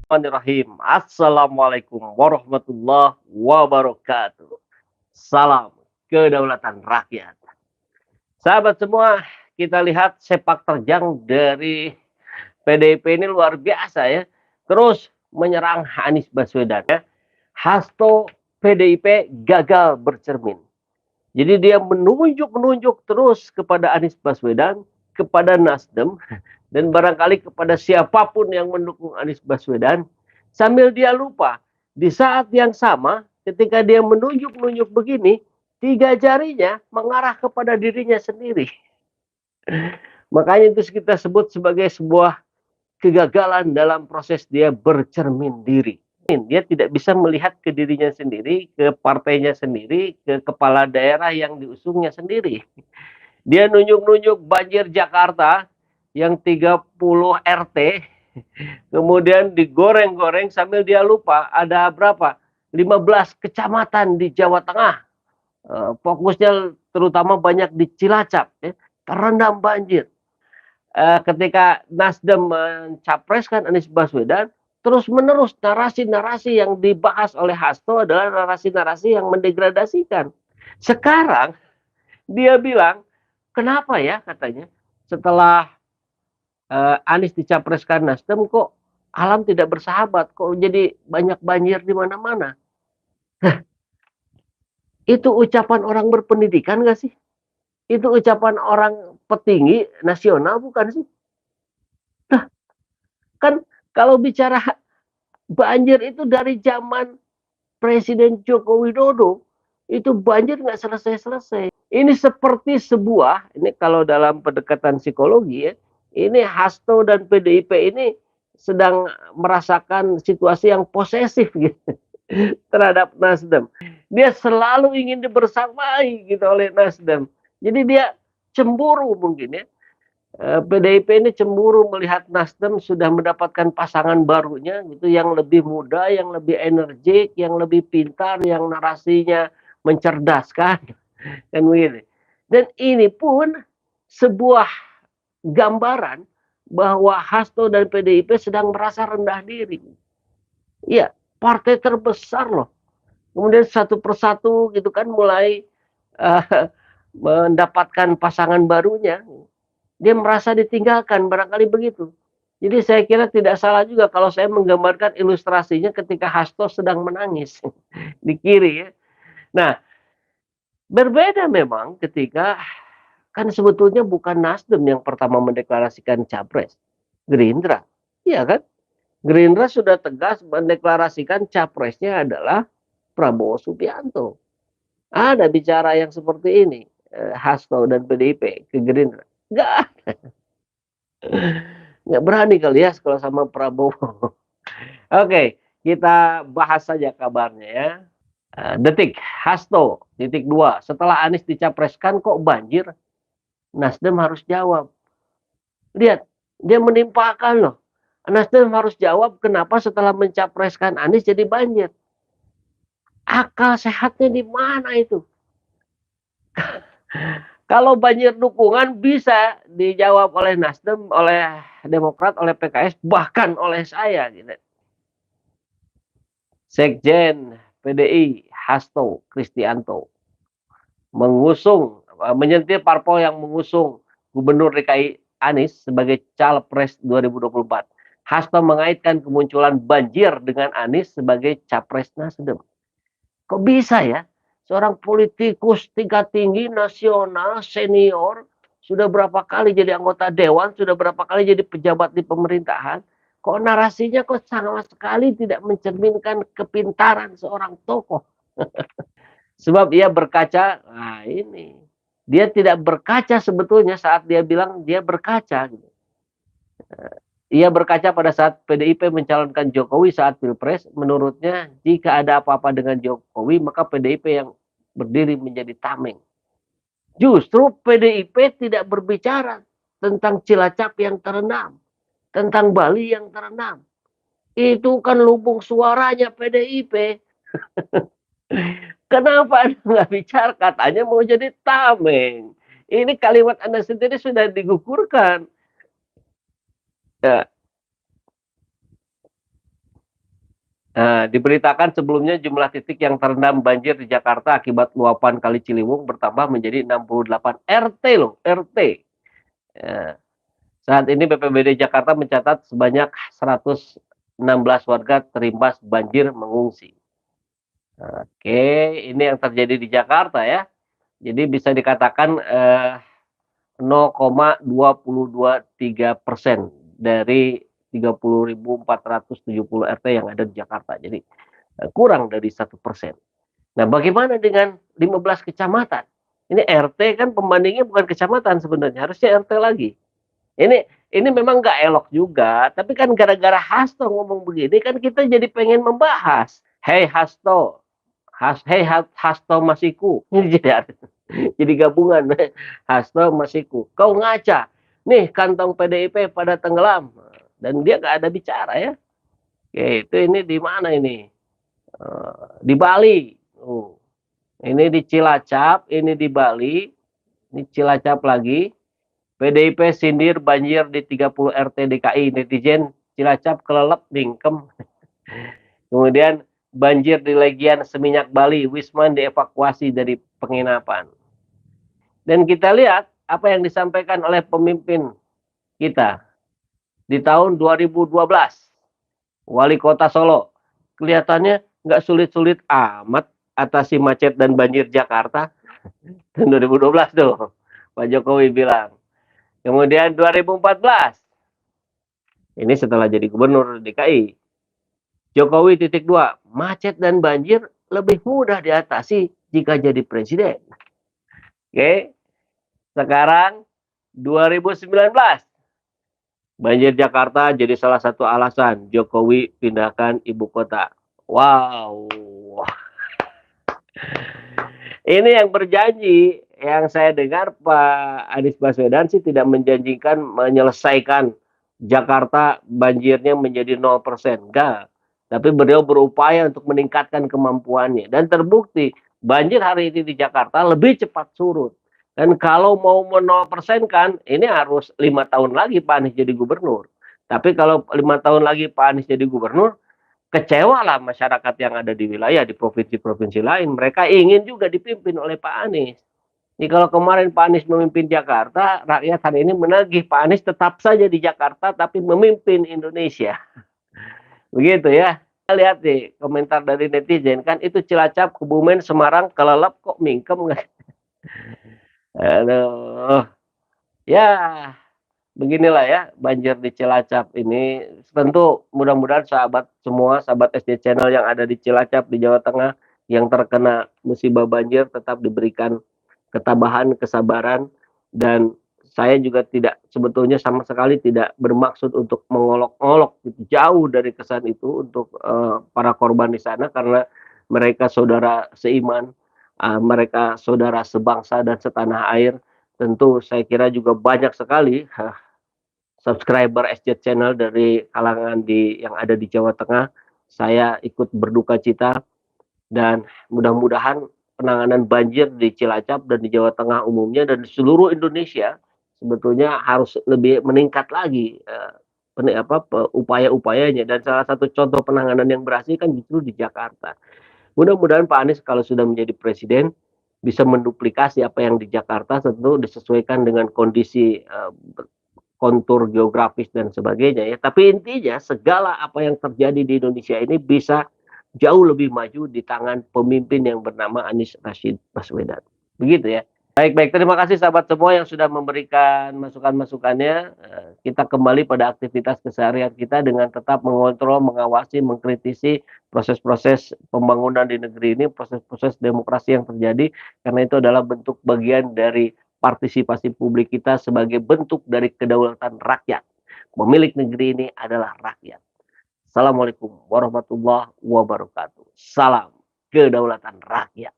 Bismillahirrahmanirrahim. Assalamualaikum warahmatullahi wabarakatuh. Salam kedaulatan rakyat. Sahabat semua, kita lihat sepak terjang dari PDIP ini luar biasa ya. Terus menyerang Anies Baswedan ya. Hasto PDIP gagal bercermin. Jadi dia menunjuk terus kepada Anies Baswedan, kepada Nasdem, dan barangkali kepada siapapun yang mendukung Anies Baswedan, sambil dia lupa di saat yang sama ketika dia menunjuk begini, tiga jarinya mengarah kepada dirinya sendiri. Makanya itu kita sebut sebagai sebuah kegagalan dalam proses dia bercermin diri. Dia tidak bisa melihat ke dirinya sendiri, ke partainya sendiri, ke kepala daerah yang diusungnya sendiri. Dia nunjuk-nunjuk banjir Jakarta yang 30 RT, kemudian digoreng-goreng sambil dia lupa ada berapa? 15 kecamatan di Jawa Tengah. Fokusnya terutama banyak di Cilacap, ya, terendam banjir. Ketika Nasdem mencapreskan Anies Baswedan, terus-menerus narasi-narasi yang dibahas oleh Hasto adalah narasi-narasi yang mendegradasikan. Sekarang dia bilang, kenapa ya katanya, setelah Anies dicapreskan Nasdem kok alam tidak bersahabat, kok jadi banyak banjir di mana-mana. Itu ucapan orang berpendidikan nggak sih? Itu ucapan orang petinggi nasional bukan sih? Nah, kan kalau bicara banjir itu dari zaman Presiden Joko Widodo, itu banjir nggak selesai-selesai. Ini seperti sebuah, ini kalau dalam pendekatan psikologi ya, ini Hasto dan PDIP ini sedang merasakan situasi yang posesif gitu terhadap Nasdem. Dia selalu ingin dibersamai gitu oleh Nasdem. Jadi dia cemburu mungkin ya. PDIP ini cemburu melihat Nasdem sudah mendapatkan pasangan barunya gitu yang lebih muda, yang lebih energik, yang lebih pintar, yang narasinya mencerdaskan kan begini. Dan ini pun sebuah gambaran bahwa Hasto dan PDIP sedang merasa rendah diri. Iya, partai terbesar loh. Kemudian satu persatu gitu kan mulai uh, mendapatkan pasangan barunya. Dia merasa ditinggalkan, barangkali begitu. Jadi saya kira tidak salah juga kalau saya menggambarkan ilustrasinya ketika Hasto sedang menangis di kiri ya. Nah, berbeda memang ketika kan sebetulnya bukan Nasdem yang pertama mendeklarasikan capres, Gerindra. Iya kan? Gerindra sudah tegas mendeklarasikan capresnya adalah Prabowo Subianto. Ada bicara yang seperti ini, Hasto dan PDIP ke Gerindra. Enggak, nggak berani kali ya kalau sama Prabowo. Oke, kita bahas saja kabarnya ya. Detik, Hasto, titik dua. Setelah Anies dicapreskan kok banjir? Nasdem harus jawab. Lihat, dia menimpakan loh. Nasdem harus jawab kenapa setelah mencapreskan Anies jadi banjir. Akal sehatnya di mana itu? Kalau banjir dukungan bisa dijawab oleh Nasdem, oleh Demokrat, oleh PKS, bahkan oleh saya. Gitu. Sekjen PDI Hasto Kristianto mengusung, menyentil parpol yang mengusung Gubernur DKI Anies sebagai Capres 2024. Hasto mengaitkan kemunculan banjir dengan Anies sebagai Capres Nasdem. Kok bisa ya? Seorang politikus tingkat tinggi nasional senior sudah berapa kali jadi anggota dewan, sudah berapa kali jadi pejabat di pemerintahan. Kok narasinya kok sama sekali tidak mencerminkan kepintaran seorang tokoh. Sebab ia berkaca, nah ini. Dia tidak berkaca sebetulnya saat dia bilang dia berkaca. Gitu. Ia berkaca pada saat PDIP mencalonkan Jokowi saat Pilpres, menurutnya jika ada apa-apa dengan Jokowi, maka PDIP yang berdiri menjadi tameng. Justru PDIP tidak berbicara tentang Cilacap yang terendam, tentang Bali yang terendam. Itu kan lubung suaranya PDIP. Kenapa Anda nggak bicara? Katanya mau jadi tameng. Ini kalimat Anda sendiri sudah digugurkan. Ya, Diberitakan sebelumnya jumlah titik yang terendam banjir di Jakarta akibat luapan Kali Ciliwung bertambah menjadi 68 RT loh, RT. Saat ini BPBD Jakarta mencatat sebanyak 116 warga terimbas banjir mengungsi. Oke, ini yang terjadi di Jakarta ya. Jadi bisa dikatakan 0,2023% dari 30.470 RT yang ada di Jakarta. Jadi kurang dari 1%. Nah, bagaimana dengan 15 kecamatan? Ini RT kan pembandingnya bukan kecamatan sebenarnya, harusnya RT lagi. Ini memang nggak elok juga, tapi kan gara-gara Hasto ngomong begini kan kita jadi pengen membahas. Hei Hasto, hei Hasto Masiku. Ini jadi gabungan Hasto Masiku. Kau ngaca, nih kantong PDIP pada tenggelam dan dia nggak ada bicara ya. Oke, itu ini di mana ini? Di Bali. Ini di Cilacap, ini di Bali, ini Cilacap lagi. PDIP sindir banjir di 30 RT DKI, netizen Cilacap kelelep bingkem. Kemudian banjir di Legian Seminyak Bali, Wisman dievakuasi dari penginapan. Dan kita lihat apa yang disampaikan oleh pemimpin kita di tahun 2012. Wali Kota Solo, kelihatannya nggak sulit-sulit amat atasi macet dan banjir Jakarta. Tahun 2012 tuh, Pak Jokowi bilang. Kemudian 2014, ini setelah jadi gubernur DKI, Jokowi titik 2, macet dan banjir lebih mudah diatasi jika jadi presiden. Oke, sekarang 2019, banjir Jakarta jadi salah satu alasan Jokowi pindahkan ibu kota. Wow. Ini yang berjanji, yang saya dengar Pak Anies Baswedan sih tidak menjanjikan menyelesaikan Jakarta banjirnya menjadi 0%. Enggak. Tapi beliau berupaya untuk meningkatkan kemampuannya. Dan terbukti banjir hari ini di Jakarta lebih cepat surut. Dan kalau mau 0% kan, ini harus 5 tahun lagi Pak Anies jadi gubernur. Tapi kalau 5 tahun lagi Pak Anies jadi gubernur, kecewalah masyarakat yang ada di wilayah di provinsi-provinsi lain. Mereka ingin juga dipimpin oleh Pak Anies. Jadi kalau kemarin Pak Anies memimpin Jakarta, rakyat hari ini menagih Pak Anies tetap saja di Jakarta tapi memimpin Indonesia. Begitu ya. Kita lihat nih komentar dari netizen kan itu Cilacap, Kebumen, Semarang, kelelep kok mingkem nggak? Aduh. Ya, beginilah ya banjir di Cilacap ini. Tentu mudah-mudahan sahabat semua, sahabat SD Channel yang ada di Cilacap di Jawa Tengah yang terkena musibah banjir tetap diberikan ketabahan, kesabaran, dan saya juga tidak sebetulnya sama sekali tidak bermaksud untuk mengolok-olok gitu, jauh dari kesan itu untuk para korban di sana karena mereka saudara seiman, mereka saudara sebangsa dan setanah air. Tentu saya kira juga banyak sekali subscriber SJ Channel dari kalangan yang ada di Jawa Tengah. Saya ikut berduka cita dan mudah-mudahan penanganan banjir di Cilacap dan di Jawa Tengah umumnya dan di seluruh Indonesia sebetulnya harus lebih meningkat lagi upaya-upayanya, dan salah satu contoh penanganan yang berhasil kan justru di Jakarta. Mudah-mudahan Pak Anies kalau sudah menjadi presiden bisa menduplikasi apa yang di Jakarta, tentu disesuaikan dengan kondisi kontur geografis dan sebagainya ya. Tapi intinya segala apa yang terjadi di Indonesia ini bisa jauh lebih maju di tangan pemimpin yang bernama Anies Rashid Baswedan. Begitu ya. Baik, terima kasih sahabat semua yang sudah memberikan masukan-masukannya. Kita kembali pada aktivitas keseharian kita dengan tetap mengontrol, mengawasi, mengkritisi proses-proses pembangunan di negeri ini, proses-proses demokrasi yang terjadi, karena itu adalah bentuk bagian dari partisipasi publik kita sebagai bentuk dari kedaulatan rakyat. Pemilik negeri ini adalah rakyat. Assalamualaikum warahmatullahi wabarakatuh. Salam kedaulatan rakyat.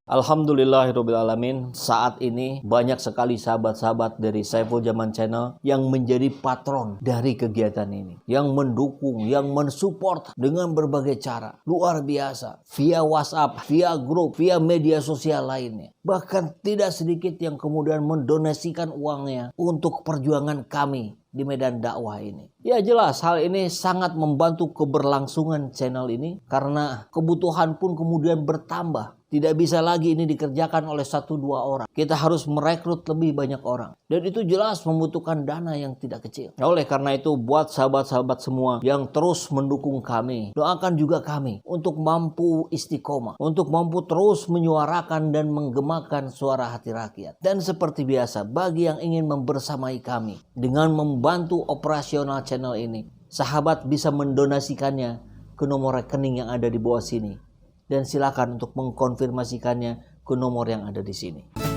Alhamdulillahirrabbilalamin, saat ini banyak sekali sahabat-sahabat dari Saiful Zaman Channel yang menjadi patron dari kegiatan ini, yang mendukung, yang mensupport dengan berbagai cara. Luar biasa, via WhatsApp, via grup, via media sosial lainnya. Bahkan tidak sedikit yang kemudian mendonasikan uangnya untuk perjuangan kami di medan dakwah ini. Ya jelas, hal ini sangat membantu keberlangsungan channel ini karena kebutuhan pun kemudian bertambah. Tidak bisa lagi ini dikerjakan oleh 1-2 orang. Kita harus merekrut lebih banyak orang. Dan itu jelas membutuhkan dana yang tidak kecil. Nah, oleh karena itu buat sahabat-sahabat semua yang terus mendukung kami, doakan juga kami untuk mampu istiqomah, untuk mampu terus menyuarakan dan menggemakan suara hati rakyat. Dan seperti biasa, bagi yang ingin membersamai kami dengan membantu operasional channel ini, sahabat bisa mendonasikannya ke nomor rekening yang ada di bawah sini. Dan silakan untuk mengkonfirmasikannya ke nomor yang ada di sini.